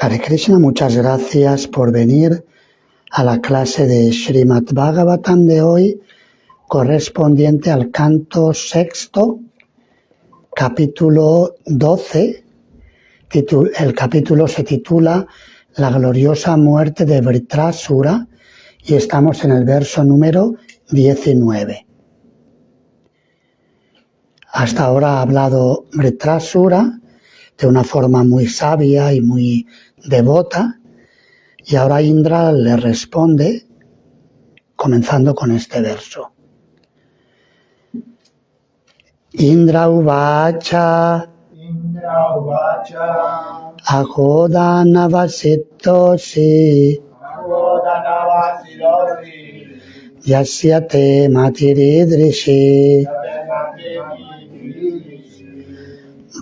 Hare Krishna, muchas gracias por venir a la clase de Srimad Bhagavatam de hoy, correspondiente al canto sexto, capítulo 12. El capítulo se titula La gloriosa muerte de Vritrasura y estamos en el verso número 19. Hasta ahora ha hablado Vritrasura de una forma muy sabia y muy devota, y ahora Indra le responde comenzando con este verso. Indra uvacha agodanavasitosi yasya te matiridrishi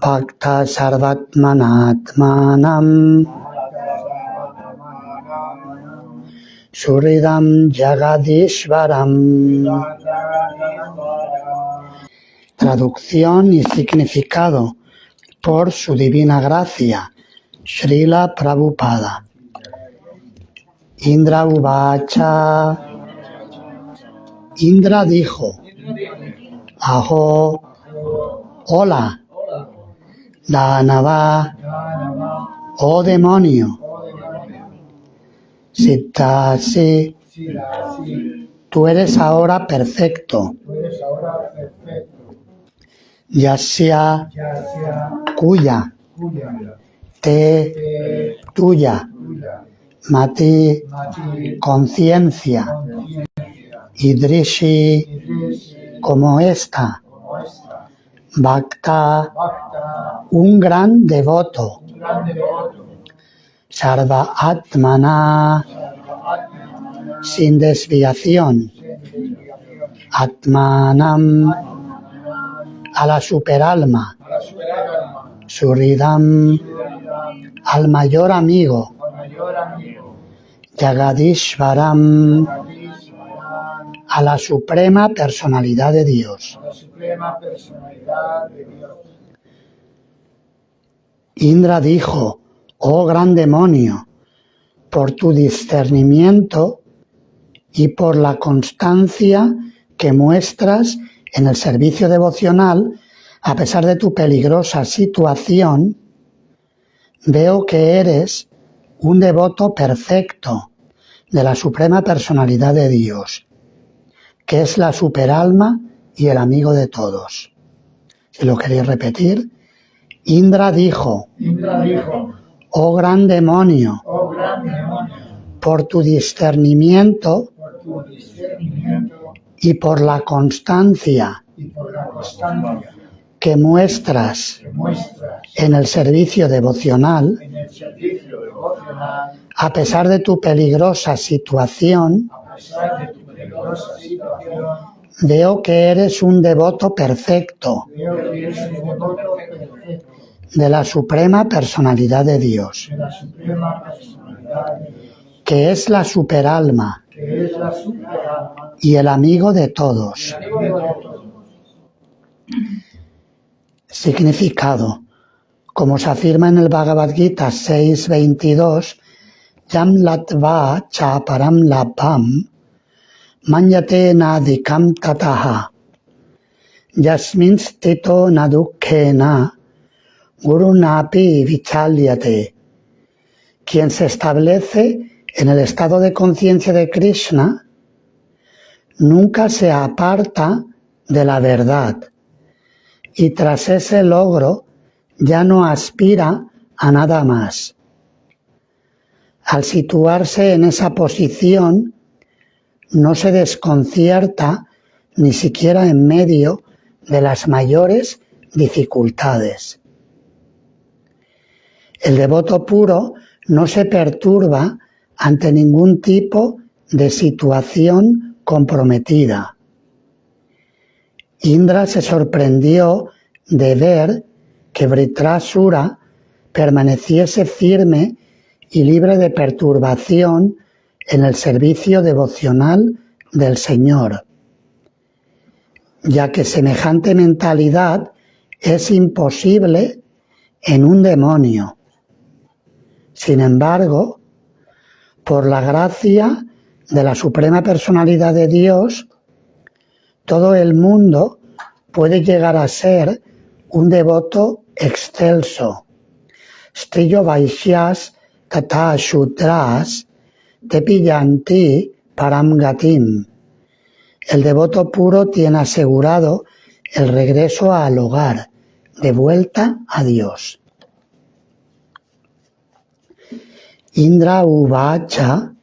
bhakta sarvatmanatmanam suridam jagadishvaram. Traducción y significado por su divina gracia, Srila Prabhupada. Indra uvacha. Indra dijo, aho, hola, Danava, oh demonio, Siddhasi, tú eres ahora perfecto, Yasya, cuya, te, tuya, Mati, conciencia, Idrishi, como esta, Bhakta, un gran devoto, Sarva Atmana, sin desviación, Atmanam, a la superalma, Suridam, al mayor amigo, Jagadishvaram, a la suprema personalidad de Dios. Indra dijo, oh gran demonio, por tu discernimiento y por la constancia que muestras en el servicio devocional, a pesar de tu peligrosa situación, veo que eres un devoto perfecto de la suprema personalidad de Dios, que es la superalma y el amigo de todos. Si lo queréis repetir, Indra dijo, oh gran demonio, por tu discernimiento y por la constancia que muestras en el servicio devocional, a pesar de tu peligrosa situación, veo que eres un devoto perfecto de la suprema personalidad de Dios, que es la superalma y el amigo de todos. Significado. Como se afirma en el Bhagavad Gita 6.22, Yam latva cha param labham manyate nadikam tataha yasmin stito nadukkena gurunapi vichalyate. Quien se establece en el estado de conciencia de Krishna nunca se aparta de la verdad y tras ese logro ya no aspira a nada más. Al situarse en esa posición, no se desconcierta ni siquiera en medio de las mayores dificultades. El devoto puro no se perturba ante ningún tipo de situación comprometida. Indra se sorprendió de ver que Vritrasura permaneciese firme y libre de perturbación en el servicio devocional del Señor, ya que semejante mentalidad es imposible en un demonio. Sin embargo, por la gracia de la Suprema Personalidad de Dios, todo el mundo puede llegar a ser un devoto excelso. Striyo Vaishyas Tata Shudras Tepiyanti Param Gatim. El devoto puro tiene asegurado el regreso al hogar, de vuelta a Dios. Indra Uvacha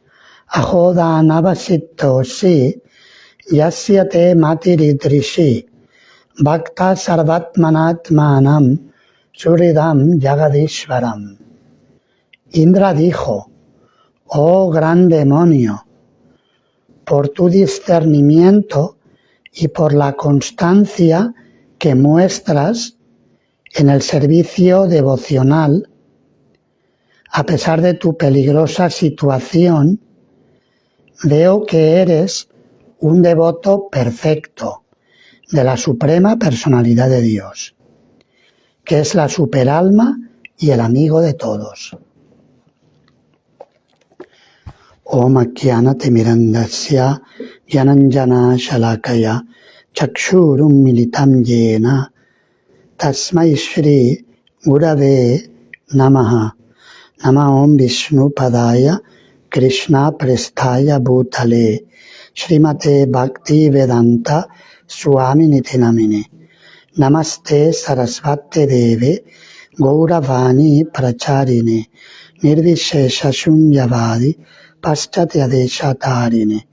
Ahodanavasittosi Yasyate Matiridrishi Bhakta Sarvatmanatmanam Suridam Jagadishvaram. Indra dijo: oh gran demonio, por tu discernimiento y por la constancia que muestras en el servicio devocional, a pesar de tu peligrosa situación, veo que eres un devoto perfecto de la Suprema Personalidad de Dios, que es la superalma y el amigo de todos. Om Akyanate Mirandasya Yananjana Shalakaya Chakshurum Militam Yena Tasmai Shri Gurave Namaha. Nama Om Vishnu Padaya Krishna Prestaya Bhutale Srimate Bhakti Vedanta Swami Nitinamine. Namaste Sarasvate Deve Gauravani Pracharine Nirvishesha Shunyavadi Paschatyadechatarine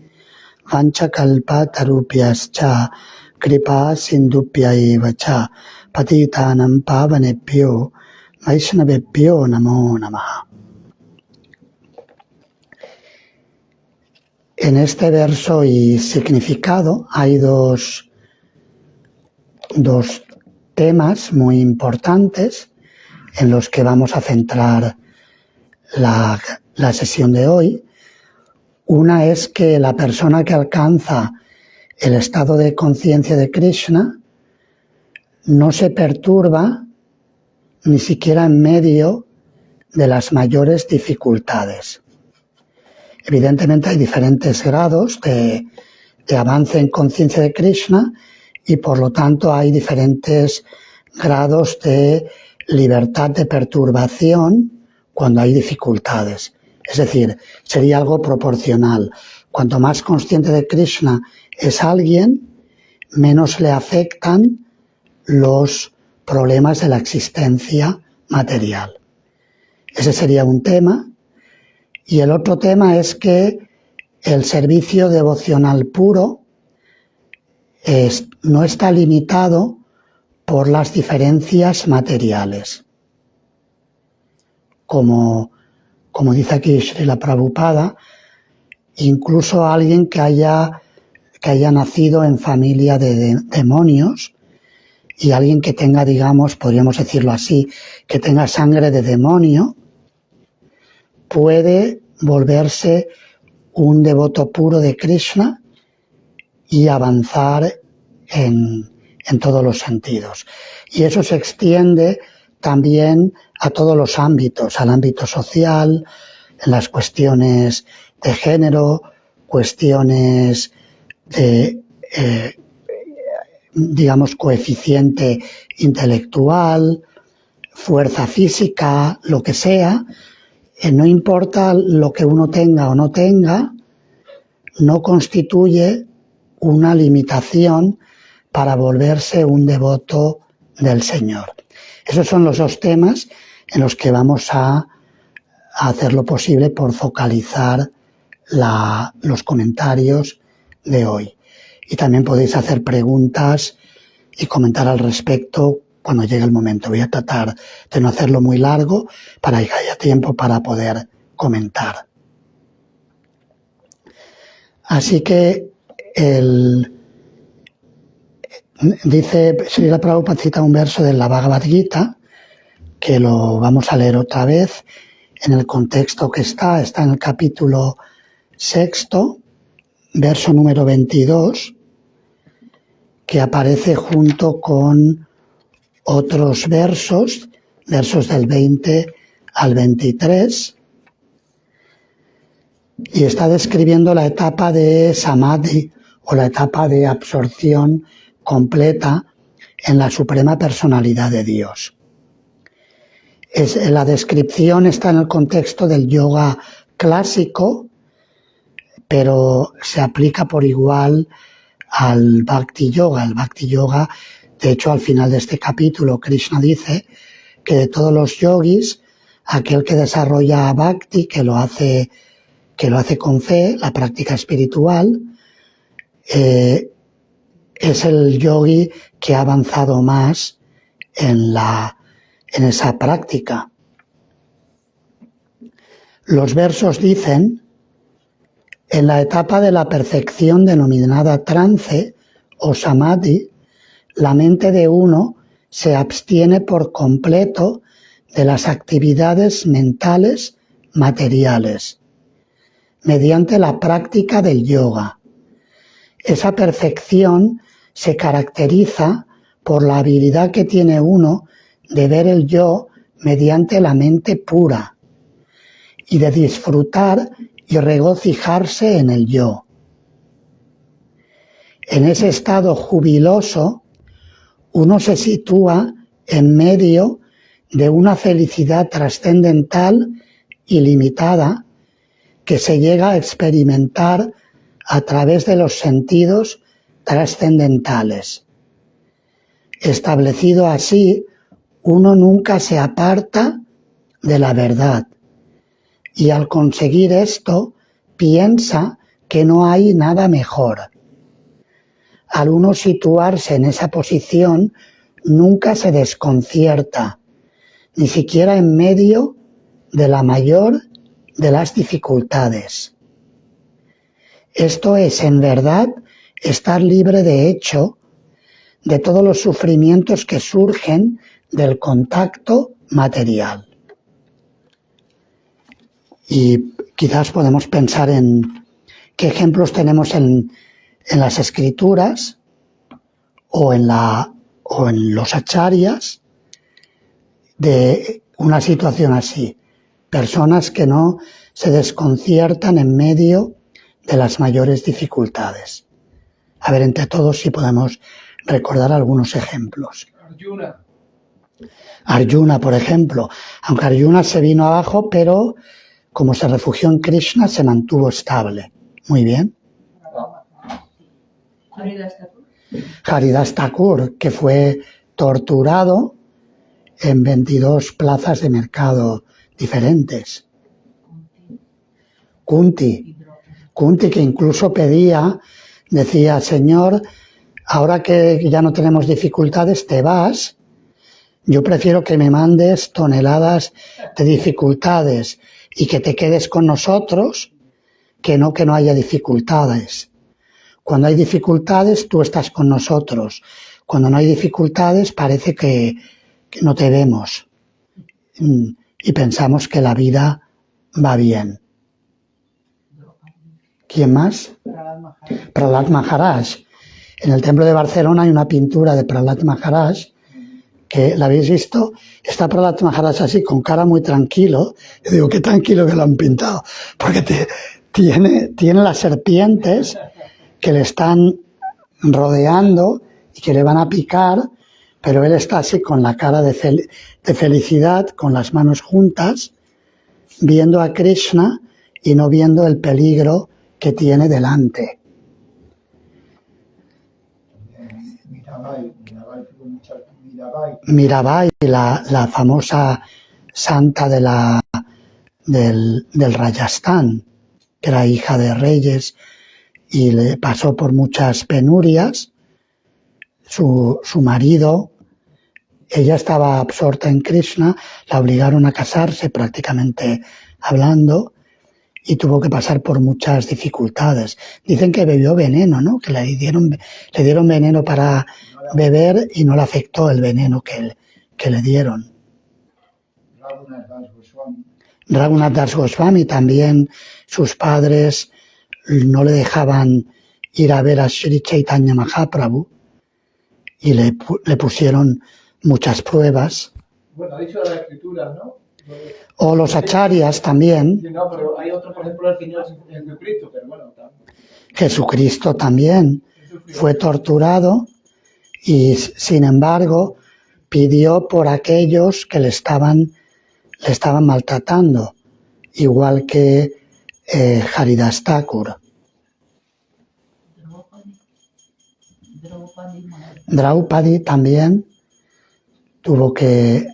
Vanchakalpa Tarupyascha Kripa Sindupya Evacha Patitanam Pavanebhyo Vaishnavebhyo Namo Namaha. En este verso y significado hay dos temas muy importantes en los que vamos a centrar la sesión de hoy. Una es que la persona que alcanza el estado de conciencia de Krishna no se perturba ni siquiera en medio de las mayores dificultades. Evidentemente hay diferentes grados de avance en conciencia de Krishna y por lo tanto hay diferentes grados de libertad de perturbación cuando hay dificultades. Es decir, sería algo proporcional. Cuanto más consciente de Krishna es alguien, menos le afectan los problemas de la existencia material. Ese sería un tema. Y el otro tema es que el servicio devocional puro no está limitado por las diferencias materiales. Como dice aquí Srila Prabhupada, incluso alguien que haya nacido en familia de demonios y alguien que tenga, digamos, podríamos decirlo así, que tenga sangre de demonio, puede volverse un devoto puro de Krishna y avanzar en todos los sentidos. Y eso se extiende también a todos los ámbitos, al ámbito social, en las cuestiones de género, cuestiones de, digamos, coeficiente intelectual, fuerza física, lo que sea. No importa lo que uno tenga o no tenga, no constituye una limitación para volverse un devoto del Señor. Esos son los dos temas en los que vamos a hacer lo posible por focalizar los comentarios de hoy. Y también podéis hacer preguntas y comentar al respecto cuando llegue el momento. Voy a tratar de no hacerlo muy largo para que haya tiempo para poder comentar. Así que dice Srila Prabhupada, cita un verso de la Bhagavad Gita, que lo vamos a leer otra vez en el contexto que está en el capítulo 6, verso número 22, que aparece junto con otros versos del 20 al 23 y está describiendo la etapa de Samadhi o la etapa de absorción completa en la suprema personalidad de Dios. La descripción está en el contexto del yoga clásico, pero se aplica por igual al Bhakti Yoga. El Bhakti Yoga, de hecho, al final de este capítulo, Krishna dice que de todos los yogis, aquel que desarrolla Bhakti, que lo hace con fe, la práctica espiritual, es el yogi que ha avanzado más en esa práctica. Los versos dicen: en la etapa de la perfección denominada trance o samadhi, la mente de uno se abstiene por completo de las actividades mentales materiales, mediante la práctica del yoga. Esa perfección se caracteriza por la habilidad que tiene uno de ver el yo mediante la mente pura y de disfrutar y regocijarse en el yo. En ese estado jubiloso, uno se sitúa en medio de una felicidad trascendental ilimitada que se llega a experimentar a través de los sentidos trascendentales. Establecido así, uno nunca se aparta de la verdad y al conseguir esto piensa que no hay nada mejor. Al uno situarse en esa posición, nunca se desconcierta, ni siquiera en medio de la mayor de las dificultades. Esto es, en verdad, estar libre de hecho de todos los sufrimientos que surgen del contacto material. Y quizás podemos pensar en qué ejemplos tenemos en las escrituras o en los acharyas de una situación así. Personas que no se desconciertan en medio de las mayores dificultades. A ver, entre todos si podemos recordar algunos ejemplos. Arjuna, por ejemplo. Aunque Arjuna se vino abajo, pero como se refugió en Krishna, se mantuvo estable. Muy bien. Haridas Thakur, que fue torturado en 22 plazas de mercado diferentes. Kunti, que incluso decía: Señor, ahora que ya no tenemos dificultades, te vas. Yo prefiero que me mandes toneladas de dificultades y que te quedes con nosotros, que no haya dificultades. Cuando hay dificultades, tú estás con nosotros. Cuando no hay dificultades, parece que no te vemos. Y pensamos que la vida va bien. ¿Quién más? Prahlad Maharaj. En el templo de Barcelona hay una pintura de Prahlad Maharaj, que la habéis visto. Está Prahlad Maharaj así, con cara muy tranquilo. Yo digo, qué tranquilo que lo han pintado, porque tiene las serpientes que le están rodeando y que le van a picar, pero él está así con la cara de felicidad, con las manos juntas, viendo a Krishna y no viendo el peligro que tiene delante. Mirabai, la famosa santa del Rajasthan, que era hija de reyes y le pasó por muchas penurias. Su marido, ella estaba absorta en Krishna, la obligaron a casarse prácticamente hablando y tuvo que pasar por muchas dificultades. Dicen que bebió veneno, ¿no? Que le dieron veneno para beber y no le afectó el veneno que le dieron. Raghunath Das Goswami también, sus padres no le dejaban ir a ver a Sri Chaitanya Mahaprabhu y le pusieron muchas pruebas. Bueno, ha dicho la escritura, ¿no? O los acharyas también. No, pero hay otro, por ejemplo, el Señor Jesucristo, pero bueno, Jesucristo también fue torturado y, sin embargo, pidió por aquellos que le estaban maltratando, igual que Haridas Thakur. Draupadi también tuvo que...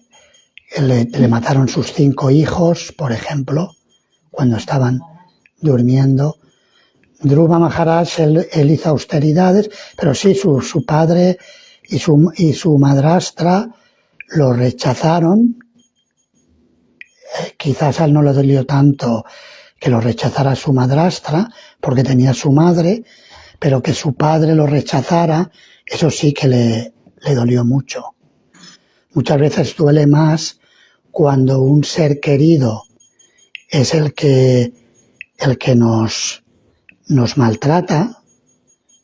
Le mataron sus 5 hijos, por ejemplo, cuando estaban durmiendo. Dhruva Maharaj, él hizo austeridades, pero sí, su padre y su madrastra lo rechazaron. Quizás a él no le dolió tanto que lo rechazara su madrastra, porque tenía su madre, pero que su padre lo rechazara, eso sí que le dolió mucho. Muchas veces duele más cuando un ser querido es el que nos maltrata,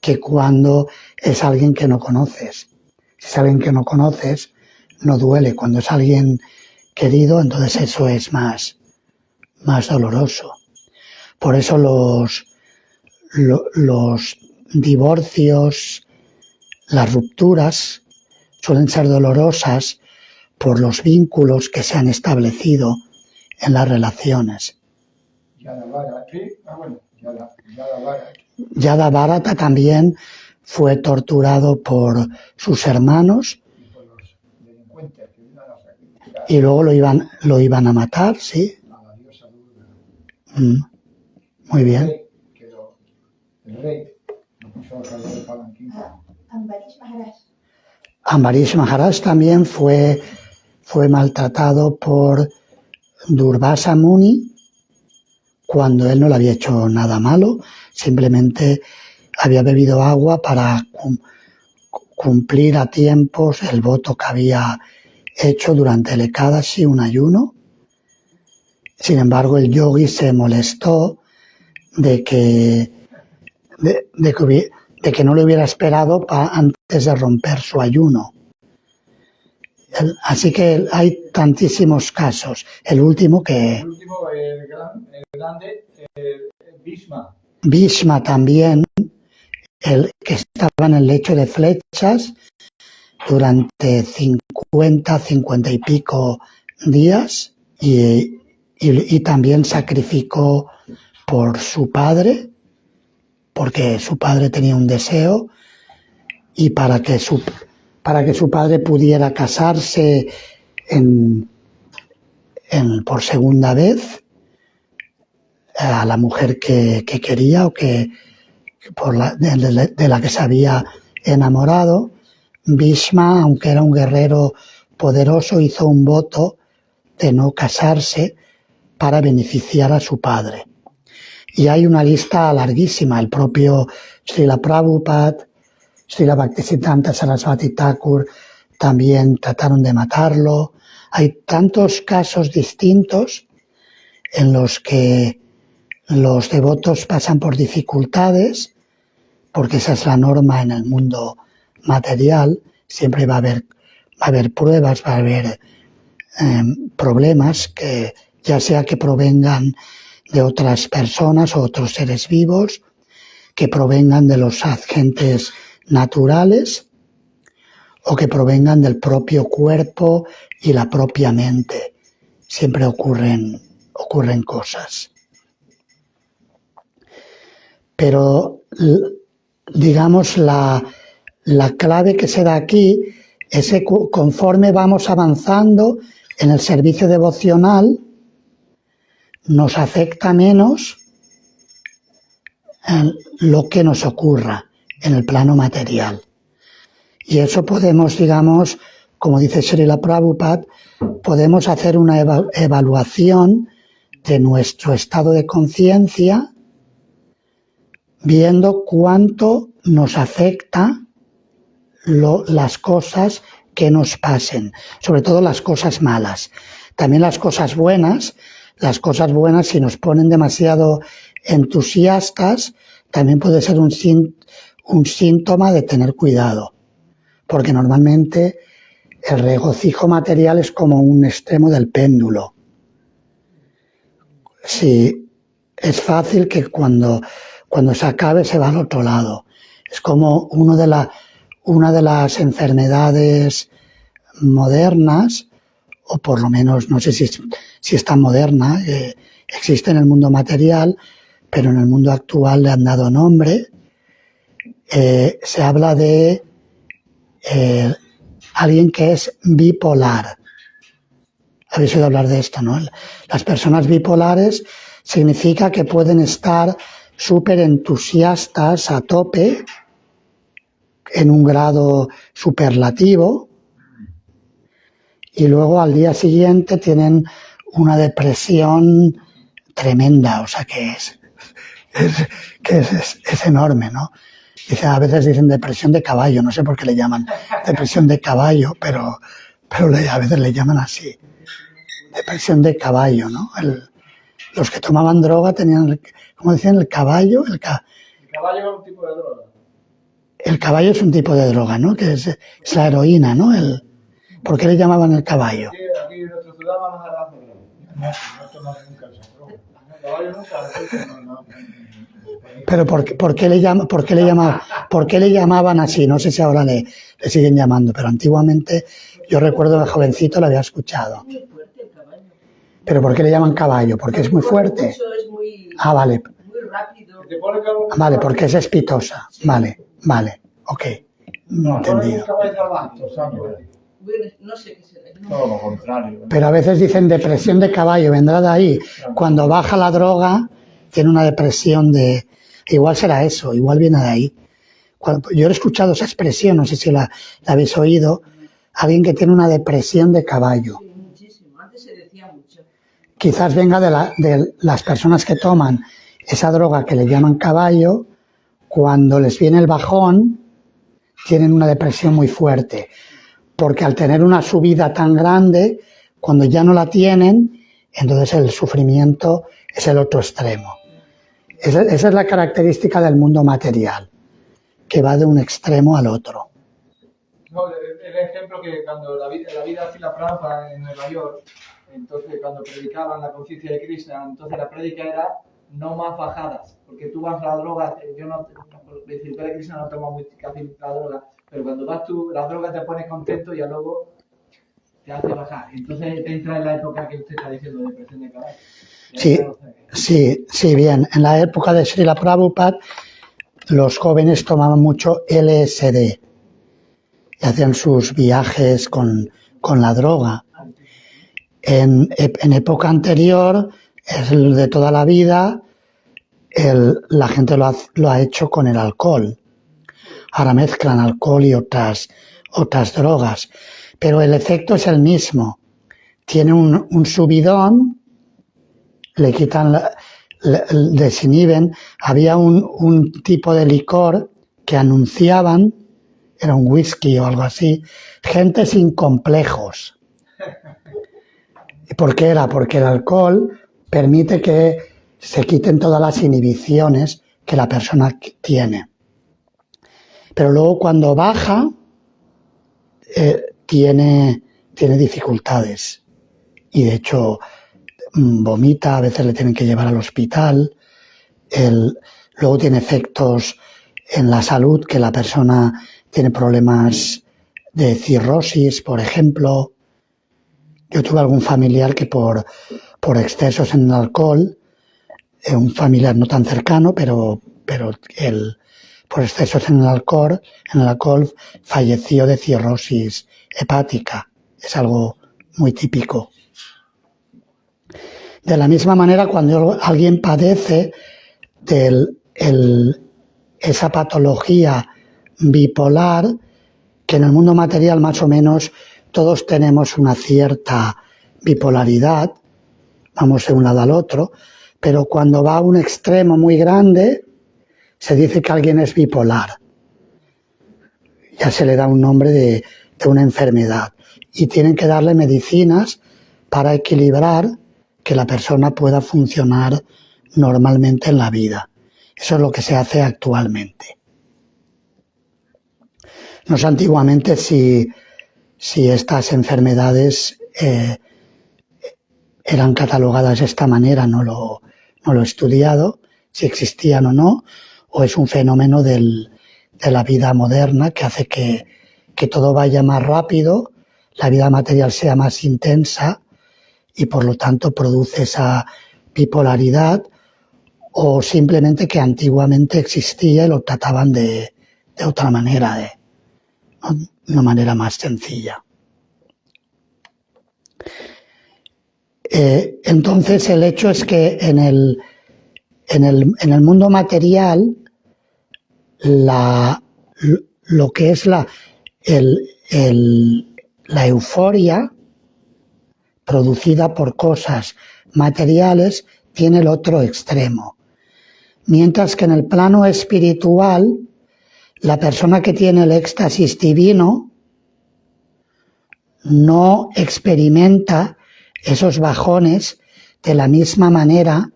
que cuando es alguien que no conoces. Si es alguien que no conoces, no duele. Cuando es alguien querido, entonces eso es más doloroso. Por eso los divorcios, las rupturas, suelen ser dolorosas por los vínculos que se han establecido en las relaciones. Yadavārata también fue torturado por sus hermanos y luego lo iban a matar, ¿sí? Muy bien. Ambarish Maharaj también fue maltratado por Durvasa Muni cuando él no le había hecho nada malo, simplemente había bebido agua para cumplir a tiempos el voto que había hecho durante el Ekadashi, un ayuno. Sin embargo, el yogi se molestó de que no lo hubiera esperado antes de romper su ayuno. Así que hay tantísimos casos. El último, el grande, Bhishma. Bhishma también, el que estaba en el lecho de flechas durante 50 y pico días y también sacrificó por su padre, porque su padre tenía un deseo y para que su padre pudiera casarse por segunda vez a la mujer que quería o de la que se había enamorado. Bhishma, aunque era un guerrero poderoso, hizo un voto de no casarse para beneficiar a su padre. Y hay una lista larguísima. El propio Srila Prabhupada, Srila Bhaktisiddhanta Saraswati Thakur también trataron de matarlo. Hay tantos casos distintos en los que los devotos pasan por dificultades, porque esa es la norma en el mundo material. Siempre va a haber pruebas, va a haber problemas, que ya sea que provengan de otras personas o otros seres vivos, que provengan de los agentes naturales o que provengan del propio cuerpo y la propia mente. Siempre ocurren cosas. Pero, digamos, la clave que se da aquí es que conforme vamos avanzando en el servicio devocional, nos afecta menos lo que nos ocurra en el plano material. Y eso podemos, digamos, como dice Srila Prabhupada, podemos hacer una evaluación de nuestro estado de conciencia viendo cuánto nos afecta las cosas que nos pasen, sobre todo las cosas malas. También las cosas buenas, si nos ponen demasiado entusiastas, también puede ser un síntoma de tener cuidado, porque normalmente el regocijo material es como un extremo del péndulo. sí, es fácil que cuando se acabe se va al otro lado. Es como una de las enfermedades modernas, o por lo menos no sé si es tan moderna, existe en el mundo material, pero en el mundo actual le han dado nombre. Se habla de alguien que es bipolar. Habéis oído hablar de esto, ¿no? Las personas bipolares significa que pueden estar súper entusiastas a tope, en un grado superlativo, y luego al día siguiente tienen una depresión tremenda, o sea que es enorme, ¿no? Dice, a veces dicen depresión de caballo, no sé por qué le llaman depresión de caballo, pero a veces le llaman así, depresión de caballo, ¿no? Los que tomaban droga tenían, ¿cómo decían? El caballo. El caballo es un tipo de droga. El caballo es un tipo de droga, ¿no? Que es la heroína, ¿no? ¿Por qué le llamaban el caballo? Aquí en nuestra ciudad vamos a dar droga. No toman nunca esa droga. El caballo nunca, no. Pero ¿por qué le llamaban así? No sé si ahora le siguen llamando, pero antiguamente yo recuerdo de jovencito lo había escuchado. Muy fuerte el caballo. ¿Pero por qué le llaman caballo? ¿Porque es muy fuerte? Mucho, es muy, Vale. muy rápido. Vale, porque es espitosa. Vale, ok. Entendido. No sé qué será. Todo lo contrario. Pero a veces dicen depresión de caballo, vendrá de ahí. Cuando baja la droga, tiene una depresión de... Igual será eso, igual viene de ahí. Yo he escuchado esa expresión, no sé si la habéis oído, alguien que tiene una depresión de caballo. Sí, muchísimo. Antes se decía mucho. Quizás venga de las personas que toman esa droga que le llaman caballo, cuando les viene el bajón, tienen una depresión muy fuerte. Porque al tener una subida tan grande, cuando ya no la tienen, entonces el sufrimiento es el otro extremo. Esa es la característica del mundo material, que va de un extremo al otro. No, el ejemplo que cuando la vida Srila Prabhupada en Nueva York, entonces cuando predicaban la conciencia de Krishna, entonces la prédica era no más bajadas, porque tú vas a la droga, yo no, decir, Krishna no toma casi la droga, pero cuando vas tú, la droga te pone contento y ya luego te hace bajar. Entonces te entra en la época que usted está diciendo de depresión de caballo. Sí, bien. En la época de Srila Prabhupada, los jóvenes tomaban mucho LSD y hacían sus viajes con la droga. En época anterior, de toda la vida, la gente lo ha hecho con el alcohol. Ahora mezclan alcohol y otras drogas, pero el efecto es el mismo. Tiene un subidón, le quitan, desinhiben. Había un tipo de licor que anunciaban, era un whisky o algo así, gente sin complejos. ¿Y por qué era? Porque el alcohol permite que se quiten todas las inhibiciones que la persona tiene. Pero luego cuando baja, tiene dificultades. Y de hecho vomita, a veces le tienen que llevar al hospital. Luego tiene efectos en la salud, que la persona tiene problemas de cirrosis, por ejemplo. Yo tuve algún familiar que por excesos en el alcohol, un familiar no tan cercano, pero él por excesos en el alcohol falleció de cirrosis hepática. Es algo muy típico. De la misma manera, cuando alguien padece esa patología bipolar, que en el mundo material más o menos todos tenemos una cierta bipolaridad, vamos de un lado al otro, pero cuando va a un extremo muy grande, se dice que alguien es bipolar. Ya se le da un nombre de una enfermedad. Y tienen que darle medicinas para equilibrar que la persona pueda funcionar normalmente en la vida. Eso es lo que se hace actualmente. No sé antiguamente si estas enfermedades eran catalogadas de esta manera, no lo he estudiado, si existían o no, o es un fenómeno de la vida moderna que hace que todo vaya más rápido, la vida material sea más intensa y por lo tanto produce esa bipolaridad, o simplemente que antiguamente existía y lo trataban de otra manera, de una manera más sencilla. Entonces el hecho es que en el mundo material lo que es la euforia producida por cosas materiales tiene el otro extremo. Mientras que en el plano espiritual, la persona que tiene el éxtasis divino no experimenta esos bajones de la misma manera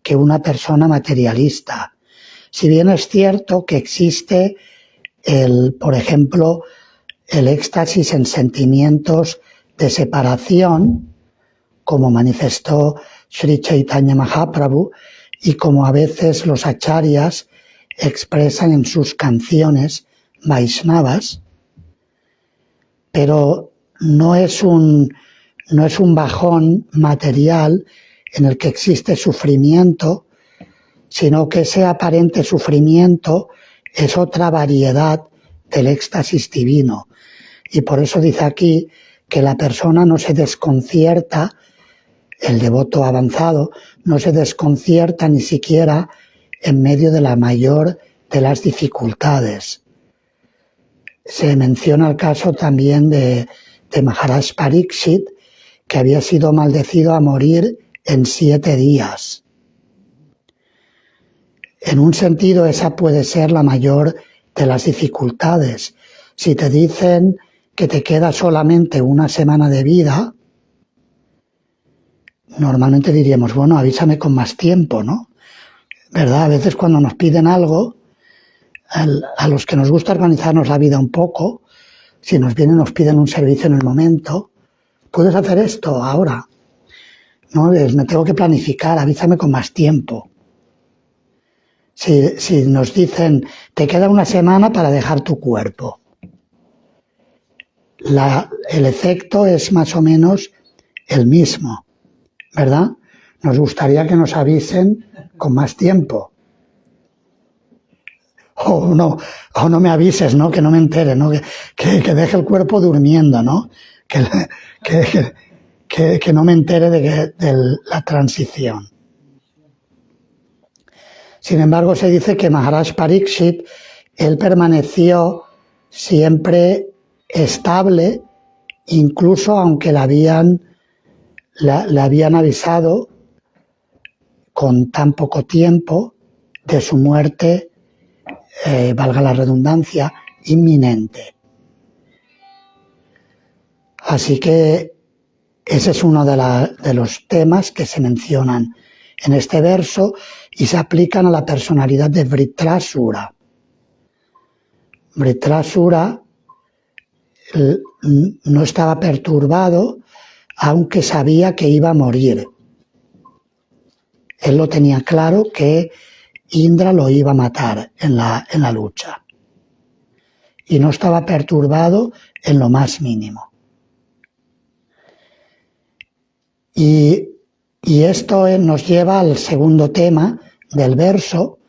que una persona materialista. Si bien es cierto que existe, por ejemplo, el éxtasis en sentimientos de separación, como manifestó Sri Chaitanya Mahaprabhu, y como a veces los acharyas expresan en sus canciones Vaishnavas, pero no es un bajón material en el que existe sufrimiento, sino que ese aparente sufrimiento es otra variedad del éxtasis divino. Y por eso dice aquí que la persona no se desconcierta, el devoto avanzado no se desconcierta ni siquiera en medio de la mayor de las dificultades. Se menciona el caso también de Maharaj Pariksit, que había sido maldecido a morir en 7 días. En un sentido, esa puede ser la mayor de las dificultades. Si te dicen que te queda solamente una semana de vida, normalmente diríamos, bueno, avísame con más tiempo, ¿no? ¿Verdad? A veces cuando nos piden algo, a los que nos gusta organizarnos la vida un poco, si nos piden un servicio en el momento, ¿puedes hacer esto ahora? No, me tengo que planificar, avísame con más tiempo. Si nos dicen, te queda una semana para dejar tu cuerpo, el efecto es más o menos el mismo, ¿verdad? Nos gustaría que nos avisen con más tiempo. O no me avises, ¿no? Que no me entere, ¿no? Que deje el cuerpo durmiendo, ¿no? Que no me entere de la transición. Sin embargo, se dice que Maharaj Pariksit, él permaneció siempre estable, incluso aunque le habían avisado con tan poco tiempo de su muerte, valga la redundancia, inminente. Así que ese es uno de los temas que se mencionan en este verso y se aplican a la personalidad de Vritrasura. Vritrasura no estaba perturbado, aunque sabía que iba a morir. Él lo tenía claro que Indra lo iba a matar en la lucha. Y no estaba perturbado en lo más mínimo. Y esto nos lleva al segundo tema del verso,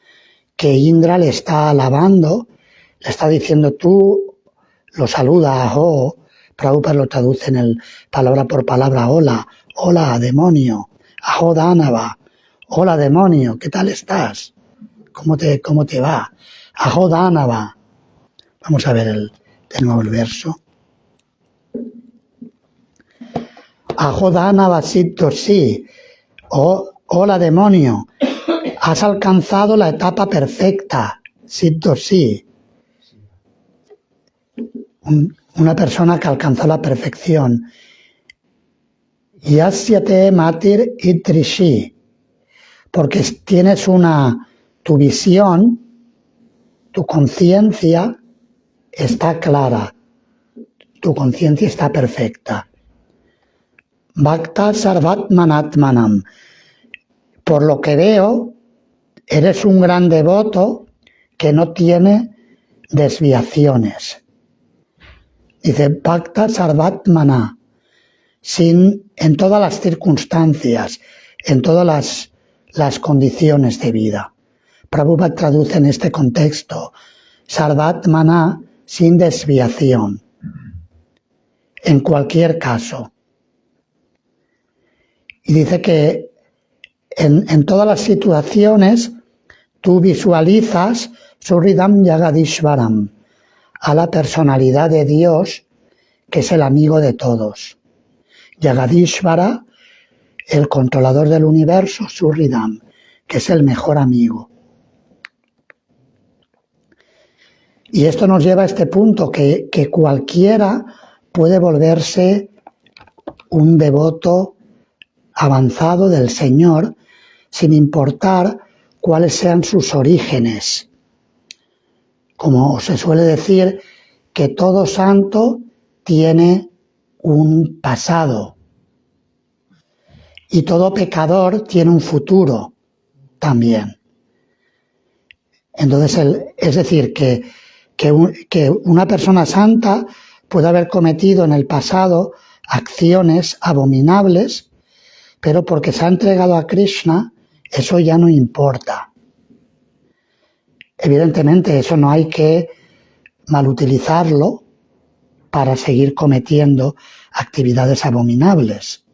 que Indra le está alabando, le está diciendo, tú lo saluda, oh, Prabhupada lo traduce palabra por palabra, hola, demonio, aho Dánava, hola demonio, ¿qué tal estás? ¿Cómo te va? Aho Dánava. Vamos a ver de nuevo el verso. Aho Dánava Siddhosi, oh, hola demonio, has alcanzado la etapa perfecta, Siddhosi. Una persona que alcanzó la perfección. Yasyate matir idrishi, porque tienes tu visión, tu conciencia está clara, tu conciencia está perfecta. Bhakta Sarvatmanatmanam. Por lo que veo, eres un gran devoto que no tiene desviaciones. Dice Bhakta Sarvatmana, en todas las circunstancias, en todas las condiciones de vida. Prabhupada traduce en este contexto Sarvatmana, sin desviación, en cualquier caso. Y dice que en todas las situaciones tú visualizas Suridam Jagadishvaram, a la personalidad de Dios, que es el amigo de todos. Jagadishvara, el controlador del universo, Suridam, que es el mejor amigo. Y esto nos lleva a este punto, que cualquiera puede volverse un devoto avanzado del Señor, sin importar cuáles sean sus orígenes. Como se suele decir, que todo santo tiene un pasado y todo pecador tiene un futuro también. Entonces, es decir, que una persona santa puede haber cometido en el pasado acciones abominables, pero porque se ha entregado a Krishna, eso ya no importa. Evidentemente, eso no hay que malutilizarlo para seguir cometiendo actividades abominables.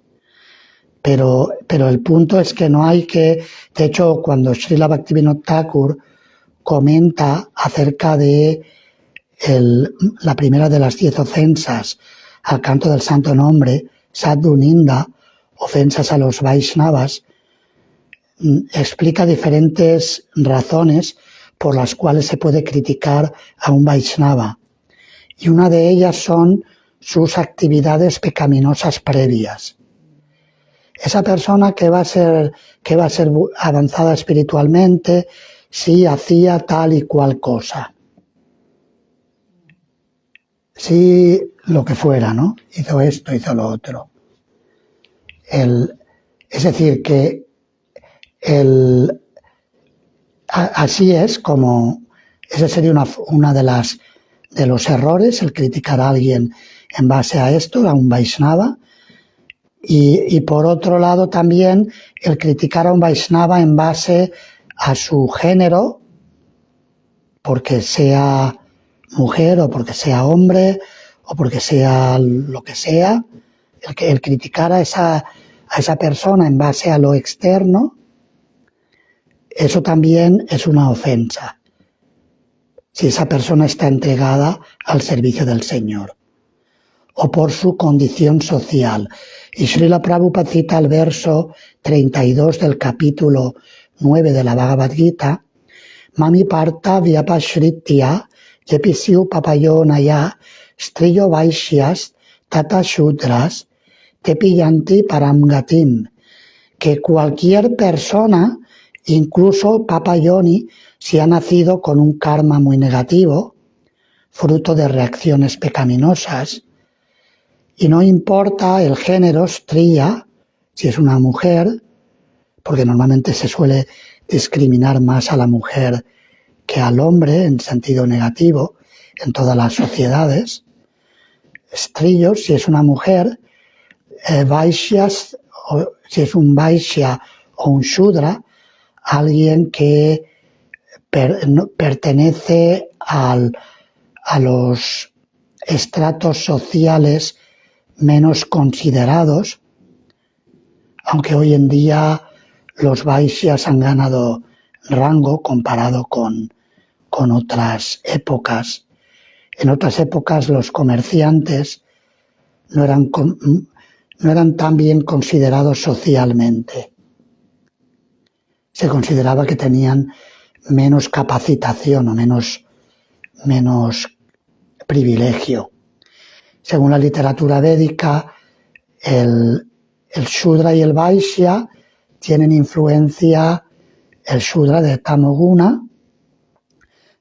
Pero el punto es que no hay que... De hecho, cuando Srila Bhaktivinoda Thakur comenta acerca de la primera de las 10 ofensas al canto del santo nombre, Sadhu Ninda, ofensas a los Vaishnavas, explica diferentes razones por las cuales se puede criticar a un Vaishnava. Y una de ellas son sus actividades pecaminosas previas. Esa persona que va a ser avanzada espiritualmente, sí hacía tal y cual cosa. Sí, lo que fuera, ¿no? Hizo esto, hizo lo otro. Es decir, que así es como, ese sería una de los errores, el criticar a alguien en base a esto, a un Vaishnava, y por otro lado también el criticar a un Vaishnava en base a su género, porque sea mujer o porque sea hombre o porque sea lo que sea, el criticar a esa persona en base a lo externo, eso también es una ofensa, si esa persona está entregada al servicio del Señor, o por su condición social. Y Srila Prabhupada cita el verso 32 del capítulo 9 de la Bhagavad Gita, Mami parta vyapashritya yepisiu papayonaya striyo vaishyas tata shudras tepiyanti paramgatim, que cualquier persona, incluso papayoni, si ha nacido con un karma muy negativo, fruto de reacciones pecaminosas, y no importa el género, striya, si es una mujer, porque normalmente se suele discriminar más a la mujer que al hombre en sentido negativo en todas las sociedades. Strillos, si es una mujer, vaishyas, si es un vaishya o un shudra, alguien que pertenece a los estratos sociales menos considerados, aunque hoy en día los vaishyas han ganado rango comparado con otras épocas. En otras épocas los comerciantes no eran tan bien considerados socialmente. Se consideraba que tenían menos capacitación o menos privilegio. Según la literatura védica, el Shudra y el Vaishya tienen influencia, el Shudra de Tamoguna,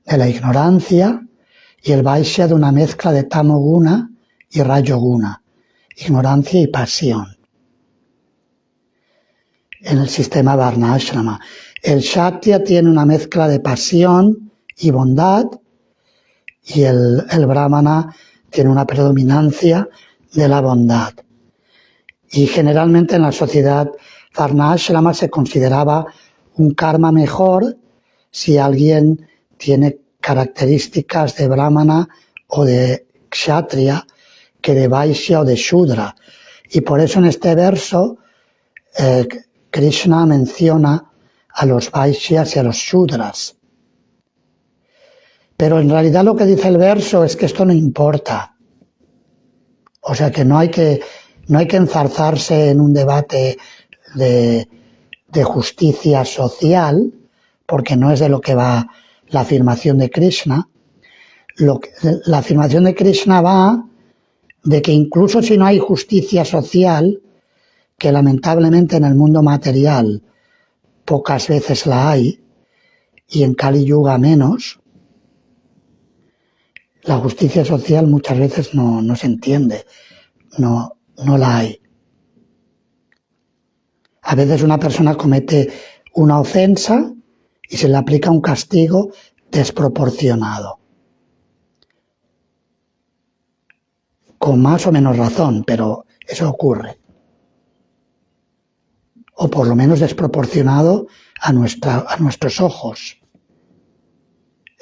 de la ignorancia, y el Vaishya de una mezcla de Tamoguna y Rajoguna, ignorancia y pasión. en el sistema Varnashrama. El Kshatriya tiene una mezcla de pasión y bondad, y el Brahmana tiene una predominancia de la bondad. Y generalmente en la sociedad Varnashrama se consideraba un karma mejor si alguien tiene características de Brahmana o de Kshatriya que de Vaishya o de Shudra. Y por eso en este verso Krishna menciona a los Vaishyas y a los Shudras. Pero en realidad lo que dice el verso es que esto no importa. O sea que no hay que enzarzarse en un debate de justicia social, porque no es de lo que va la afirmación de Krishna. La afirmación de Krishna va de que incluso si no hay justicia social, que lamentablemente en el mundo material pocas veces la hay, y en Kali Yuga menos, la justicia social muchas veces no se entiende, no la hay. A veces una persona comete una ofensa y se le aplica un castigo desproporcionado, con más o menos razón, pero eso ocurre. O por lo menos desproporcionado a nuestros ojos.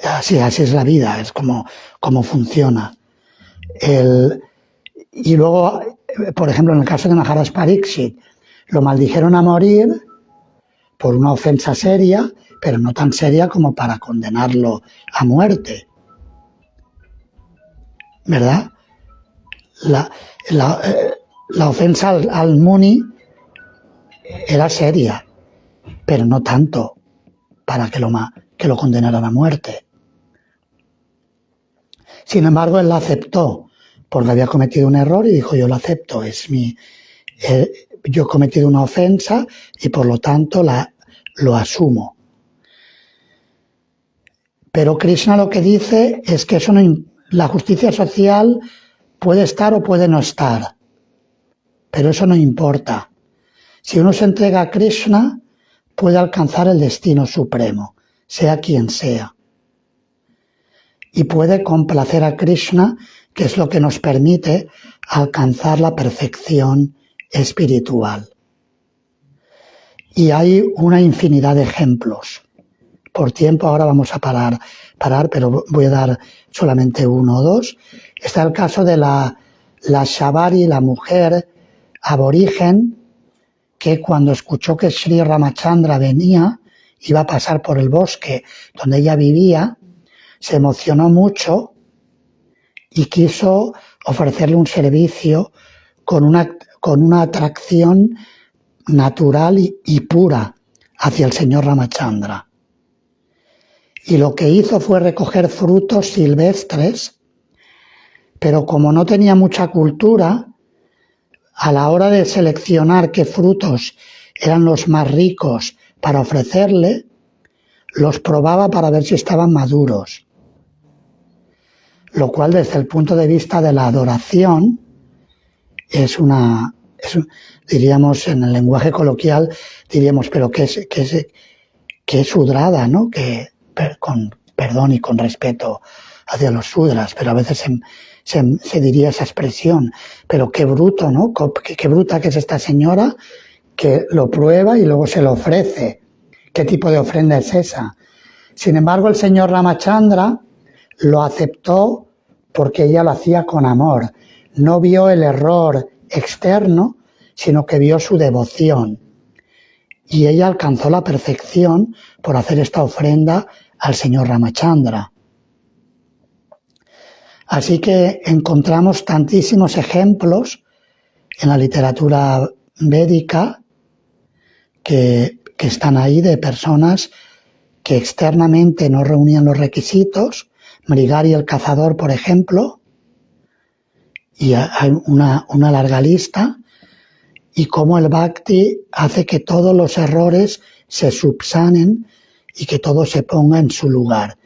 Así es la vida, es como funciona. Y luego, por ejemplo, en el caso de Maharaj Pariksit, lo maldijeron a morir por una ofensa seria, pero no tan seria como para condenarlo a muerte. ¿Verdad? La ofensa al Muni era seria, pero no tanto para que lo condenaran a muerte. Sin embargo, él la aceptó, porque había cometido un error y dijo, yo lo acepto, yo he cometido una ofensa y por lo tanto lo asumo. Pero Krishna lo que dice es que la justicia social puede estar o puede no estar, pero eso no importa. Si uno se entrega a Krishna, puede alcanzar el destino supremo, sea quien sea. Y puede complacer a Krishna, que es lo que nos permite alcanzar la perfección espiritual. Y hay una infinidad de ejemplos. Por tiempo ahora vamos a parar, pero voy a dar solamente uno o dos. Está el caso de la Shabari, la mujer aborigen, que cuando escuchó que Sri Ramachandra venía, iba a pasar por el bosque donde ella vivía, se emocionó mucho y quiso ofrecerle un servicio con una atracción natural y pura hacia el señor Ramachandra. Y lo que hizo fue recoger frutos silvestres, pero como no tenía mucha cultura, a la hora de seleccionar qué frutos eran los más ricos para ofrecerle, los probaba para ver si estaban maduros. Lo cual, desde el punto de vista de la adoración, diríamos en el lenguaje coloquial, diríamos, pero qué es Udrada, ¿no? Con perdón y con respeto hacia los Sudras, pero a veces se diría esa expresión, pero qué bruto, ¿no? Qué bruta que es esta señora que lo prueba y luego se lo ofrece. ¿Qué tipo de ofrenda es esa? Sin embargo, el señor Ramachandra lo aceptó porque ella lo hacía con amor. No vio el error externo, sino que vio su devoción. Y ella alcanzó la perfección por hacer esta ofrenda al señor Ramachandra. Así que encontramos tantísimos ejemplos en la literatura védica que están ahí de personas que externamente no reunían los requisitos. Mrigari el cazador, por ejemplo, y hay una larga lista, y cómo el Bhakti hace que todos los errores se subsanen y que todo se ponga en su lugar.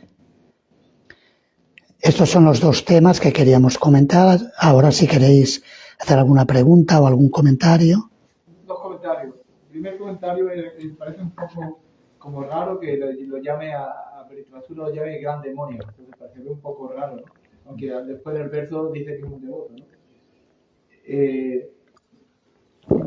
Estos son los dos temas que queríamos comentar. Ahora, si queréis hacer alguna pregunta o algún comentario. Dos comentarios. primer comentario me parece un poco como raro que lo llame a Britrasura, lo llame gran demonio. Entonces parece un poco raro, ¿no? Aunque después del verso dice que es un devoto, ¿no?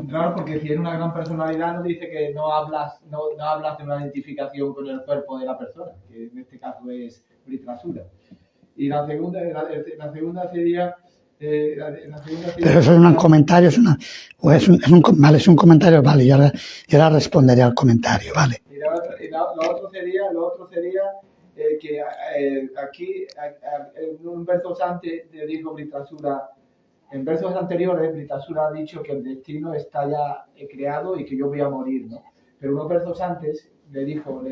Claro, porque si es una gran personalidad nos dice que no hablas de una identificación con el cuerpo de la persona, que en este caso es Britrasura. Y la segunda sería... Pero eso es un comentario, es un comentario, vale, yo ahora responderé al comentario, vale. Y lo otro sería que aquí, en un verso antes, le dijo Britrasura, en versos anteriores, Britrasura ha dicho que el destino está ya creado y que yo voy a morir, ¿no? Pero unos versos antes le dijo,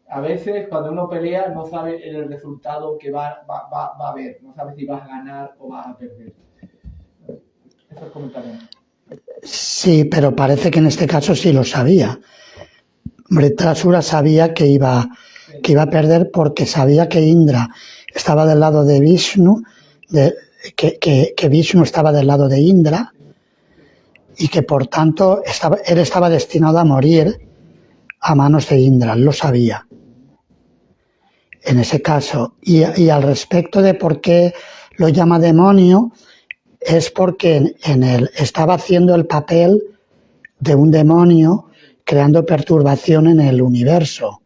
a veces cuando uno pelea no sabe el resultado que va a haber, no sabe si vas a ganar o vas a perder. Eso es comentario. Sí, pero parece que en este caso sí lo sabía. Britrasura sabía que iba a perder porque sabía que Indra estaba del lado de Vishnu, que Vishnu estaba del lado de Indra y que por tanto él estaba destinado a morir a manos de Indra, lo sabía. En ese caso, y al respecto de por qué lo llama demonio, es porque él estaba haciendo el papel de un demonio creando perturbación en el universo.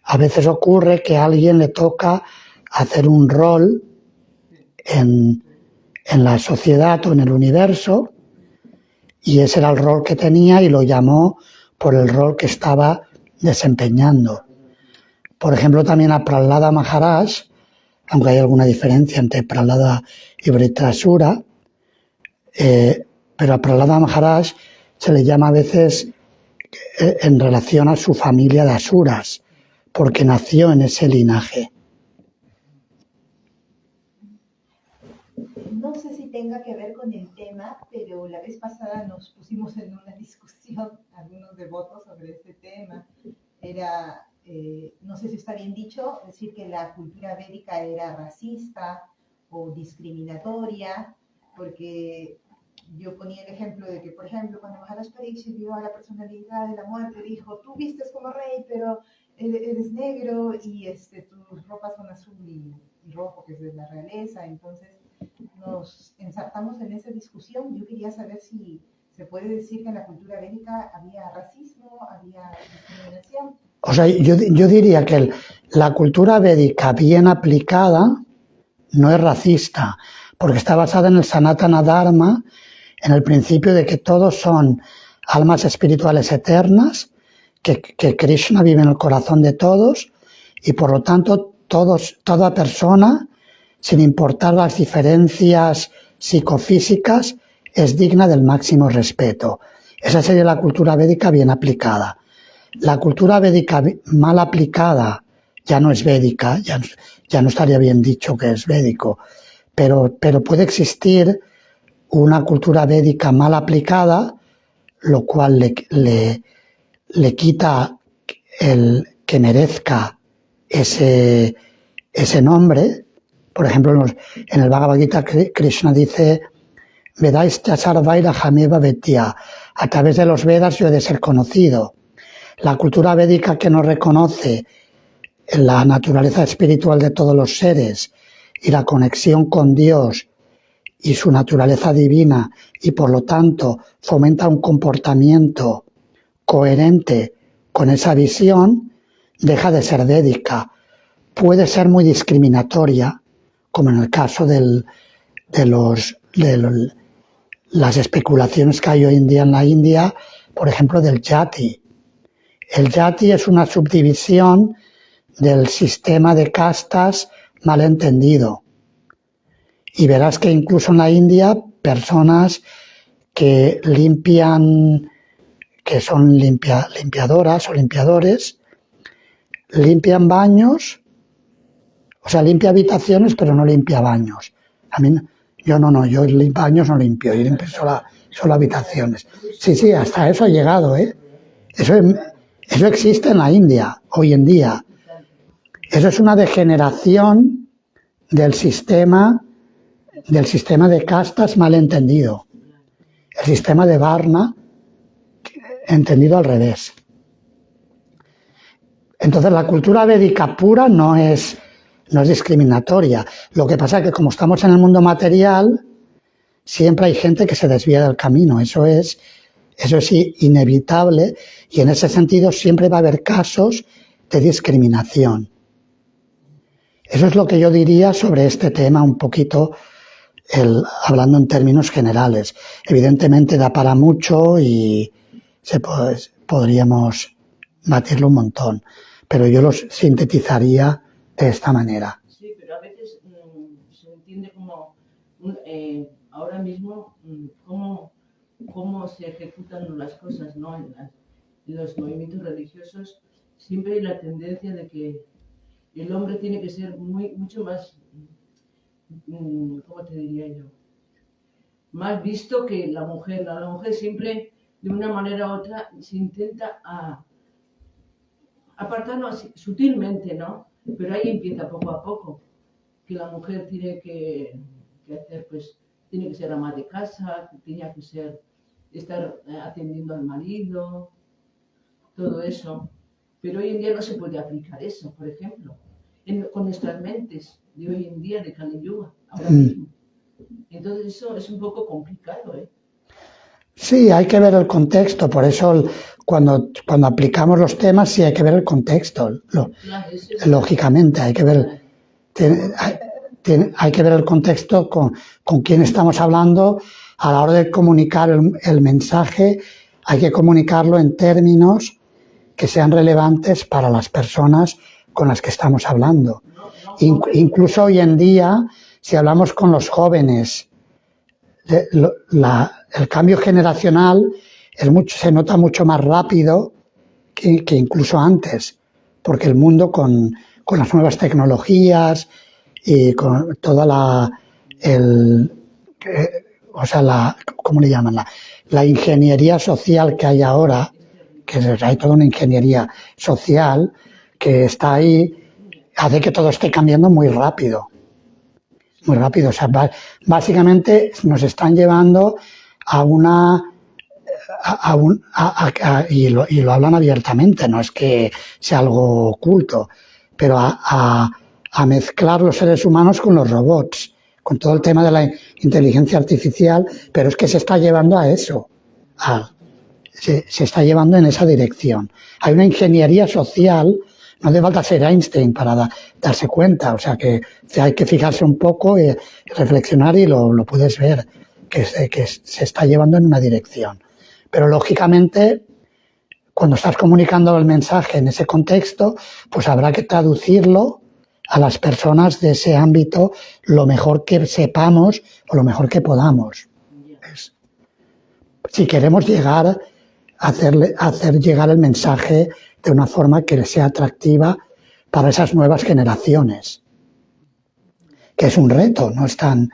A veces ocurre que a alguien le toca hacer un rol en la sociedad o en el universo y ese era el rol que tenía y lo llamó por el rol que estaba desempeñando. Por ejemplo, también a Prahlada Maharaj, aunque hay alguna diferencia entre Prahlada y Britrasura, pero a Prahlada Maharaj se le llama a veces en relación a su familia de asuras, porque nació en ese linaje. No sé si tenga que ver con el tema, pero la vez pasada nos pusimos en una discusión, algunos devotos, sobre este tema. Era, no sé si está bien dicho, decir que la cultura védica era racista o discriminatoria, porque yo ponía el ejemplo de que, por ejemplo, cuando Maharaj Pariksit vio a la personalidad de la muerte, dijo, tú vistes como rey, pero eres negro y tus ropas son azul y rojo, que es de la realeza. Entonces nos ensartamos en esa discusión. Yo quería saber si se puede decir que en la cultura védica había racismo, había discriminación. O sea, yo diría que la cultura védica bien aplicada no es racista, porque está basada en el Sanatana Dharma, en el principio de que todos son almas espirituales eternas, que Krishna vive en el corazón de todos y por lo tanto toda persona, sin importar las diferencias psicofísicas, es digna del máximo respeto. Esa sería la cultura védica bien aplicada. La cultura védica mal aplicada ya no es védica, ya no estaría bien dicho que es védico, pero puede existir una cultura védica mal aplicada, lo cual le quita el que merezca ese nombre. Por ejemplo, en el Bhagavad Gita Krishna dice, Vedaischa sarvaira jameva vetya, a través de los Vedas yo he de ser conocido. La cultura védica que no reconoce la naturaleza espiritual de todos los seres y la conexión con Dios y su naturaleza divina y por lo tanto fomenta un comportamiento coherente con esa visión, deja de ser védica. Puede ser muy discriminatoria, como en el caso de las especulaciones que hay hoy en día en la India, por ejemplo, del yati. El yati es una subdivisión del sistema de castas malentendido. Y verás que incluso en la India, personas que limpian, que son limpiadoras o limpiadores, limpian baños, o sea, limpia habitaciones, pero no limpia baños. A mí, yo baños no limpio, yo limpio solo habitaciones. Sí, hasta eso ha llegado, ¿eh? Eso existe en la India, hoy en día. Eso es una degeneración del sistema de castas mal entendido. El sistema de Varna entendido al revés. Entonces la cultura védica pura no es discriminatoria. Lo que pasa es que como estamos en el mundo material, siempre hay gente que se desvía del camino. Eso es inevitable y en ese sentido siempre va a haber casos de discriminación. Eso es lo que yo diría sobre este tema un poquito, hablando en términos generales. Evidentemente da para mucho y podríamos batirlo un montón, pero yo lo sintetizaría de esta manera. Sí, pero a veces se entiende como, ahora mismo, cómo se ejecutan las cosas, ¿no? En los movimientos religiosos siempre hay la tendencia de que el hombre tiene que ser mucho más, ¿cómo te diría yo? Más visto que la mujer. La mujer siempre, de una manera u otra, se intenta apartarlo así, sutilmente, ¿no? Pero ahí empieza poco a poco, que la mujer tiene que hacer, pues, tiene que ser ama de casa, tenía que estar atendiendo al marido, todo eso. Pero hoy en día no se puede aplicar eso, por ejemplo, con nuestras mentes de hoy en día, de Kali Yuga, ahora mismo. Entonces eso es un poco complicado, ¿eh? Sí, hay que ver el contexto, por eso cuando aplicamos los temas sí hay que ver el contexto, lógicamente hay que ver, hay que ver el contexto con quién estamos hablando. A la hora de comunicar el mensaje hay que comunicarlo en términos que sean relevantes para las personas con las que estamos hablando. Incluso hoy en día, si hablamos con los jóvenes, el cambio generacional se nota mucho más rápido que incluso antes, porque el mundo con las nuevas tecnologías y con toda ¿cómo le llaman? La ingeniería social que hay ahora, que hay toda una ingeniería social que está ahí, hace que todo esté cambiando muy rápido. Muy rápido, o sea, básicamente nos están llevando y lo hablan abiertamente, no es que sea algo oculto, pero a mezclar los seres humanos con los robots, con todo el tema de la inteligencia artificial, pero es que se está llevando a eso, se está llevando en esa dirección. Hay una ingeniería social. No hace falta ser Einstein para darse cuenta, o sea que hay que fijarse un poco y reflexionar y lo puedes ver, que se está llevando en una dirección. Pero lógicamente, cuando estás comunicando el mensaje en ese contexto, pues habrá que traducirlo a las personas de ese ámbito lo mejor que sepamos o lo mejor que podamos. Si queremos hacer llegar el mensaje de una forma que sea atractiva para esas nuevas generaciones, que es un reto, no es tan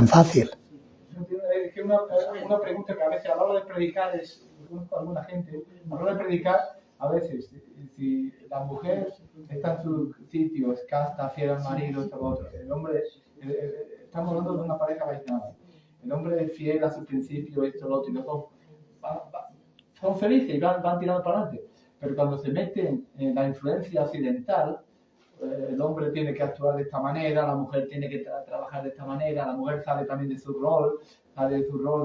fácil. Es que una pregunta que a veces a la hora de predicar conozco a alguna gente, a la hora de predicar, a veces, si la mujer está en su sitio, es casta, fiel al marido, esto, lo otro, el hombre, estamos hablando de una pareja vaisnava, el hombre es fiel a su principio, esto, lo otro, y luego son felices y van tirando para adelante. Pero cuando se meten en la influencia occidental, el hombre tiene que actuar de esta manera, la mujer tiene que trabajar de esta manera, la mujer sale también de su rol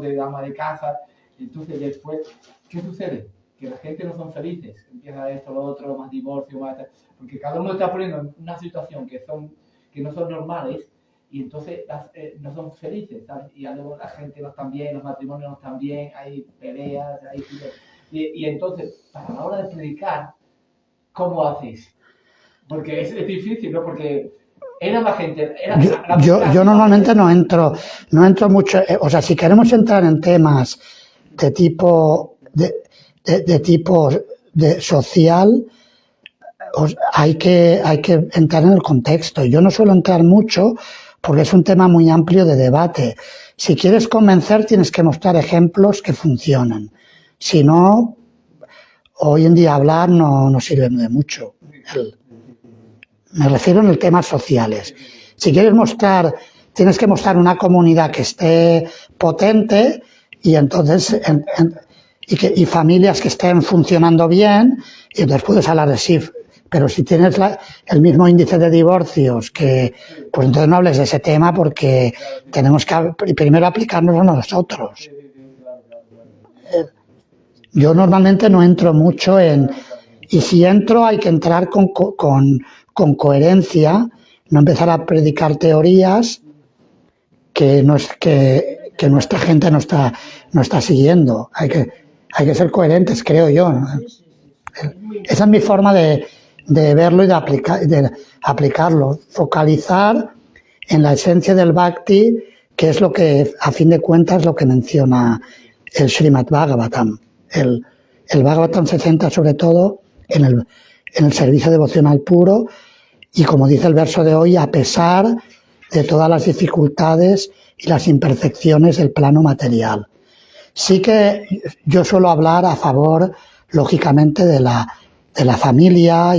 de ama de casa. Entonces después, ¿qué sucede? Que la gente no son felices, empieza esto, lo otro, más divorcio, más... Porque cada uno está poniendo en una situación que no son normales y entonces no son felices, ¿sabes? Y luego la gente no está bien, los matrimonios no están bien, hay peleas, y entonces, para la hora de predicar, ¿cómo haces? Porque es difícil, ¿no? Porque era más gente... Yo normalmente no entro mucho... O sea, si queremos entrar en temas de tipo social, hay que entrar en el contexto. Yo no suelo entrar mucho porque es un tema muy amplio de debate. Si quieres convencer, tienes que mostrar ejemplos que funcionan. Si no, hoy en día hablar no sirve de mucho. Me refiero en el temas sociales. Si quieres tienes que mostrar una comunidad que esté potente y entonces y familias que estén funcionando bien, y entonces puedes hablar de sí. Pero si tienes el mismo índice de divorcios, pues entonces no hables de ese tema, porque tenemos que primero aplicarnos a nosotros. Yo normalmente no entro mucho y si entro hay que entrar con coherencia, no empezar a predicar teorías que nuestra gente no está siguiendo. Hay que ser coherentes, creo yo, ¿no? Esa es mi forma de verlo y de aplicarlo. Focalizar en la esencia del Bhakti, que es lo que, a fin de cuentas, lo que menciona el Srimad Bhagavatam. El Bhagavatam se centra sobre todo en el servicio devocional puro, y como dice el verso de hoy, a pesar de todas las dificultades y las imperfecciones del plano material. Sí que yo suelo hablar a favor, lógicamente, de la familia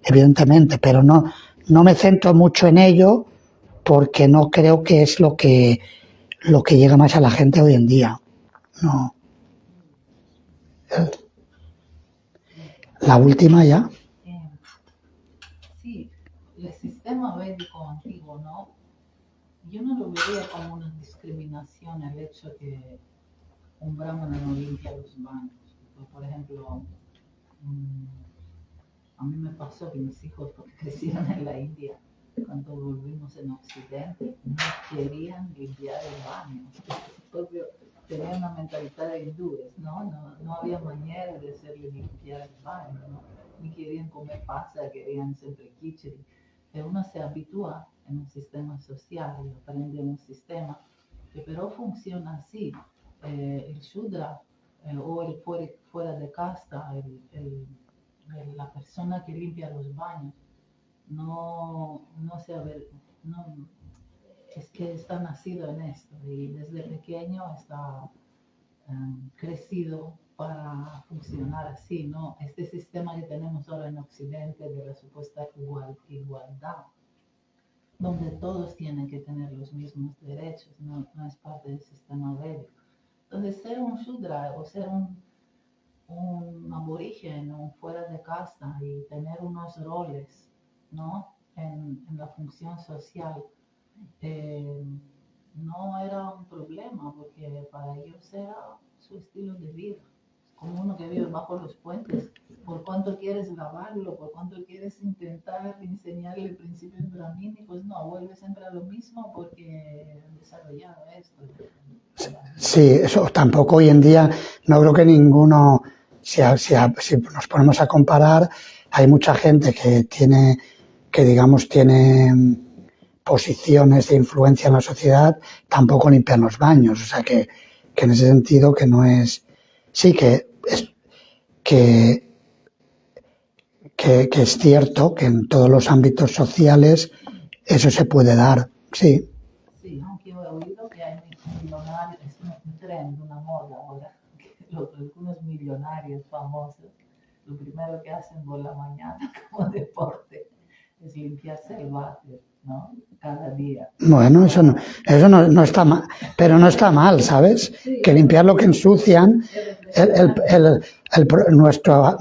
evidentemente, pero no me centro mucho en ello, porque no creo que es lo que llega más a la gente hoy en día. No. La última ya. Sí, el sistema védico antiguo, ¿no? Yo no lo vería como una discriminación el hecho que un brahmana no limpia los baños. Por ejemplo, a mí me pasó que mis hijos, porque crecieron en la India, cuando volvimos en Occidente, no querían limpiar el baño. Tenían una mentalidad de hindúes, ¿no? No había manera de hacerle limpiar el baño, ¿no? Ni querían comer pasta, querían siempre khichdi. Pero uno se habitúa en un sistema social y aprende un sistema que pero funciona así. El Shudra o el fuera de casta, la persona que limpia los baños, es que está nacido en esto y desde pequeño está crecido para funcionar así, ¿no? Este sistema que tenemos ahora en Occidente de la supuesta igualdad, donde todos tienen que tener los mismos derechos, no es parte del sistema védico. Entonces, ser un Shudra o ser un aborigen o fuera de casa y tener unos roles, ¿no? En la función social, no era un problema, porque para ellos era su estilo de vida. Como uno que vive bajo los puentes, por cuánto quieres grabarlo, por cuánto quieres intentar enseñarle principios brahmínicos, no, vuelve siempre a lo mismo porque han desarrollado esto. Sí, eso tampoco hoy en día, no creo que ninguno, si nos ponemos a comparar, hay mucha gente que tiene posiciones de influencia en la sociedad, tampoco limpian los baños. O sea que en ese sentido que no es... Sí que es cierto que en todos los ámbitos sociales eso se puede dar, sí. Sí, aunque he oído que hay millonarios, es un trend, una moda ahora, que algunos millonarios famosos, lo primero que hacen por la mañana como deporte es limpiarse el váter, ¿no? Cada día. Bueno, eso no está mal, pero no está mal, ¿sabes? Sí. Que limpiar lo que ensucian.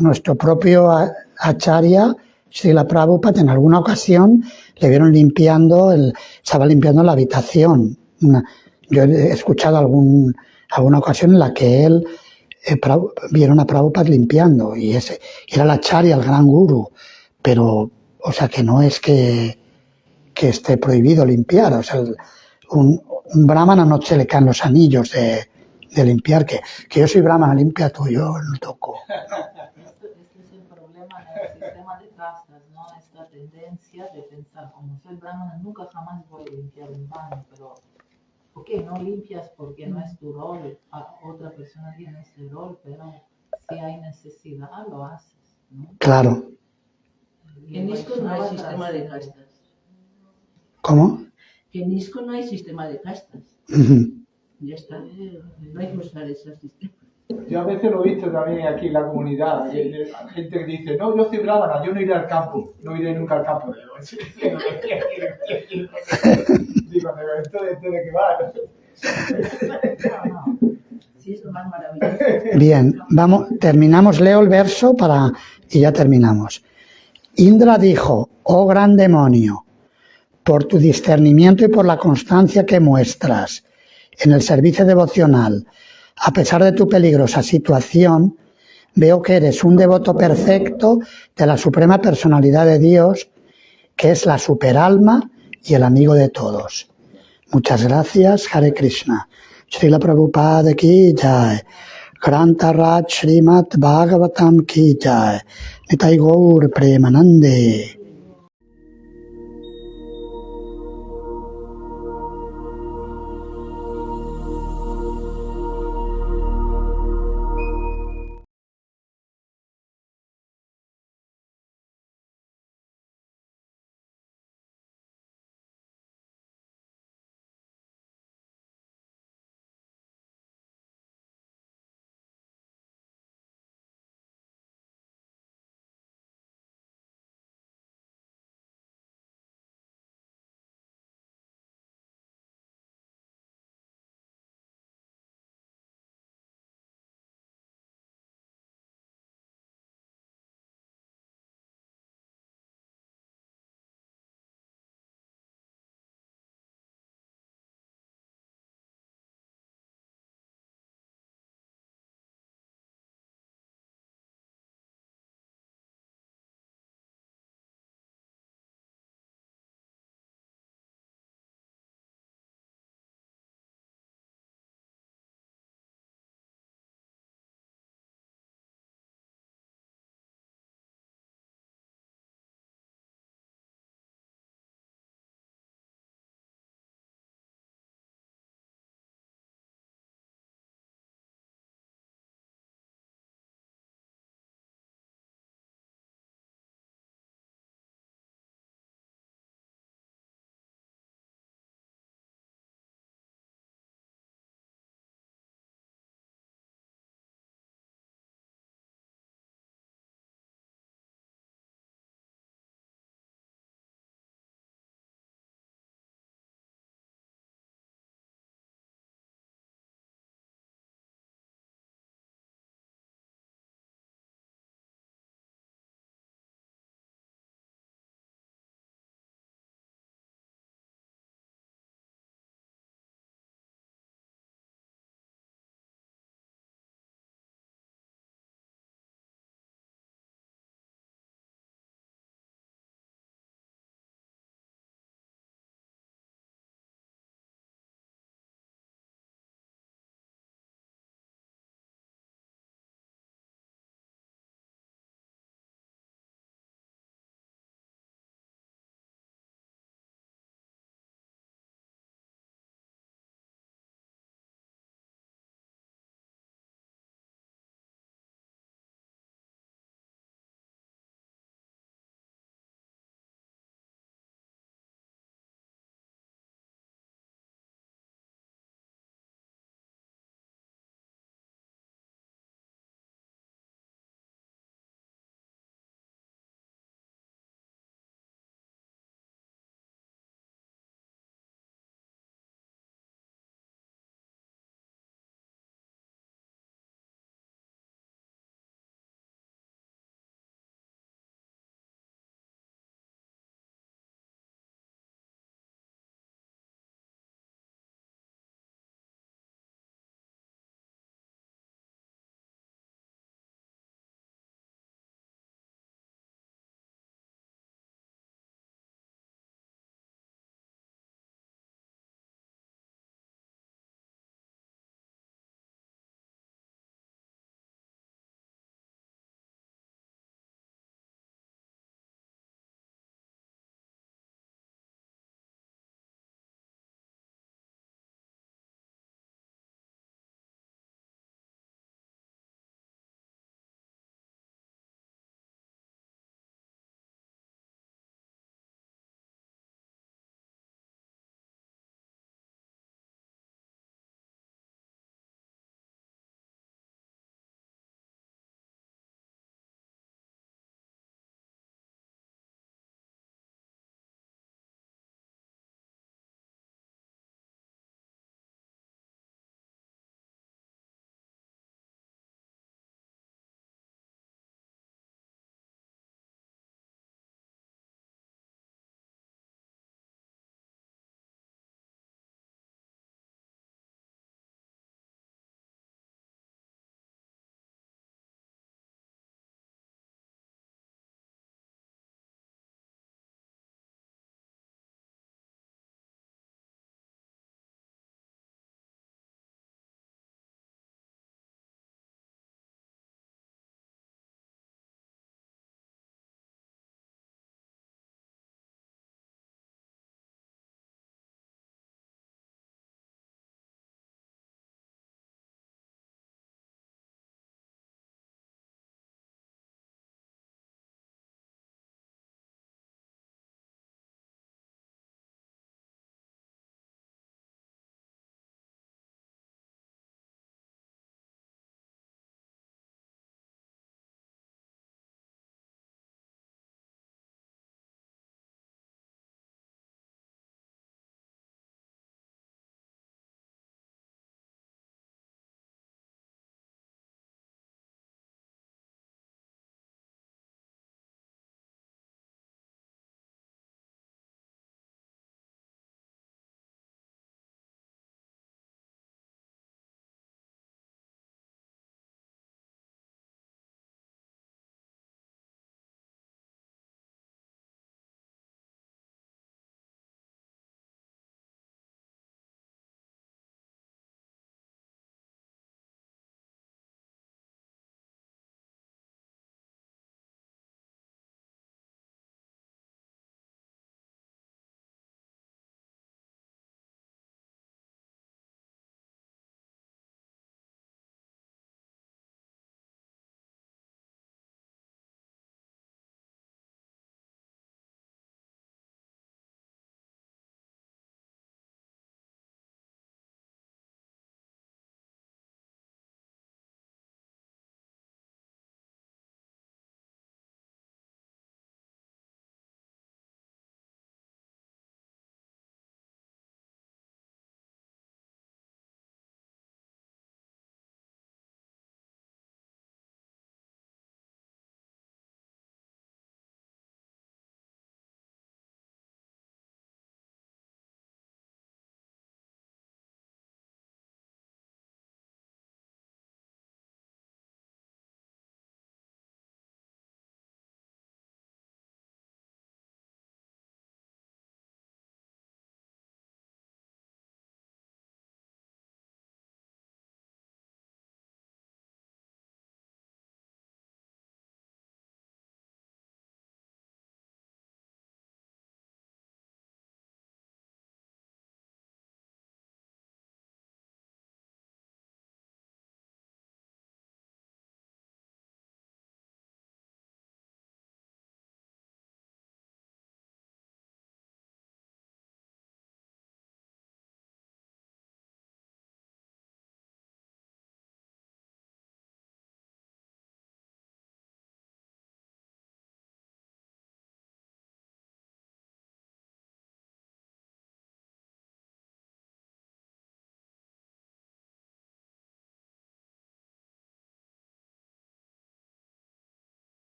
Nuestro propio acharya, Srila Prabhupada, en alguna ocasión le vieron estaba limpiando la habitación. Yo he escuchado alguna ocasión en la que él vieron a Prabhupada limpiando, y era el acharya, el gran guru, pero, o sea, que no es que esté prohibido limpiar. O sea, un brahmana no se le caen los anillos de limpiar, que yo soy brahmana, limpia tú, yo no toco. Este es el problema del sistema de castas, ¿no? Esta tendencia de pensar, como soy brahmana, nunca jamás voy a limpiar un baño, pero ok, no limpias porque no es tu rol, otra persona tiene ese rol, pero si hay necesidad, lo haces, ¿no? Claro. En esto no hay sistema de castas. ¿Cómo? Que en ISKCON no hay sistema de castas. Ya está. No hay que usar ese sistema. Yo a veces lo he visto también aquí en la comunidad. Sí. Gente que dice, no, yo soy brahmana, yo no iré al campo. No iré nunca al campo. Digo, esto de qué va. Sí, es lo más maravilloso. Bien, terminamos, leo el verso y ya terminamos. Indra dijo, oh gran demonio, por tu discernimiento y por la constancia que muestras en el servicio devocional, a pesar de tu peligrosa situación, veo que eres un devoto perfecto de la suprema personalidad de Dios, que es la superalma y el amigo de todos. Muchas gracias, Hare Krishna. Srila Prabhupada ki jai. Granta Raj Srimad Bhagavatam ki jai. Nitai Gaur Premanande.